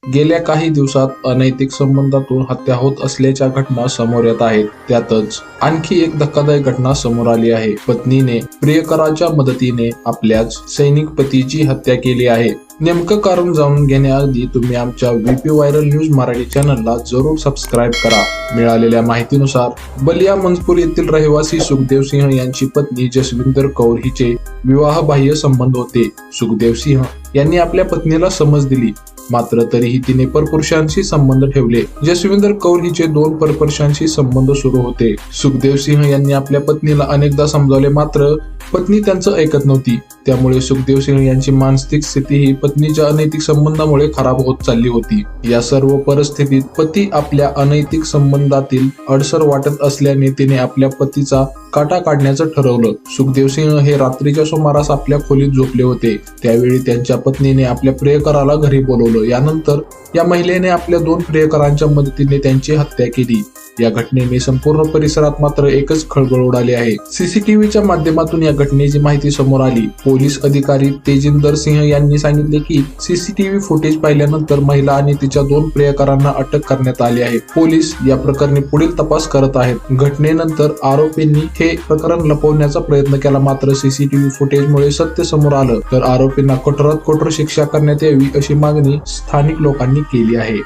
गेल्या काही दिवसात अनैतिक संबंधातून हत्या होत असल्याच्या घटना समोर येत आहेत. त्यातच आणखी एक धक्कादायक घटना समोर आली आहे. पत्नीने प्रियकराच्या मदतीने आपल्याच सैनिक पतीची हत्या केली आहे. नेमकं कारण जाणून घेण्याआधी तुम्ही आमच्या VP व्हायरल न्यूज मराठी चॅनलला जरूर सबस्क्राईब करा. मिळालेल्या माहितीनुसार बलिया मंजपूर येथील रहिवासी सुखदेव सिंह यांची पत्नी जसविंदर कौर हिचे विवाहबाह्य संबंध होते. सुखदेव सिंह यांनी आपल्या पत्नीला समज दिली, मात्र तरीही तिने परपुरुषांशी संबंध ठेवले. जसविंदर कौर हिचे 2 परपुरुषांशी संबंध सुरू होते. सुखदेव सिंह यांनी आपल्या पत्नीला अनेकदा समजावले, मात्र पत्नी त्यांचं ऐकत नव्हती. त्यामुळे सुखदेव सिंह यांची मानसिक स्थिती ही पत्नीच्या अनैतिक संबंधामुळे खराब होत चालली होती. या सर्व परिस्थितीत पती आपल्या अनैतिक संबंधातील अडसर वाटत असल्याने तिने आपल्या पतीचा काटा काढण्याचं ठरवलं. सुखदेव सिंह हे रात्रीच्या सुमारास आपल्या खोलीत झोपले होते. त्यावेळी त्यांच्या पत्नीने आपल्या प्रियकराला घरी बोलवलं. यानंतर या महिलेने आपल्या 2 प्रियकरांच्या मदतीने त्यांची हत्या केली. या घटनेने संपूर्ण परिसरात मात्र एकच खळबळ उडाली आहे. CCTVच्या माध्यमातून या घटनेची माहिती समोर आली. पोलीस अधिकारी तेजिंदर सिंह यांनी सांगितले की CCTV फुटेज पाहिल्यानंतर महिला आणि तिच्या 2 प्रियकरांना अटक करण्यात आली आहे. पोलीस या प्रकरणी पुढील तपास करत आहेत. घटनेनंतर आरोपींनी हे प्रकरण लपवण्याचा प्रयत्न केला, मात्र CCTV फुटेजमुळे सत्य समोर आलं तर आरोपींना कठोरात कठोर शिक्षा करण्यात यावी अशी मागणी स्थानिक लोकांनी केली आहे.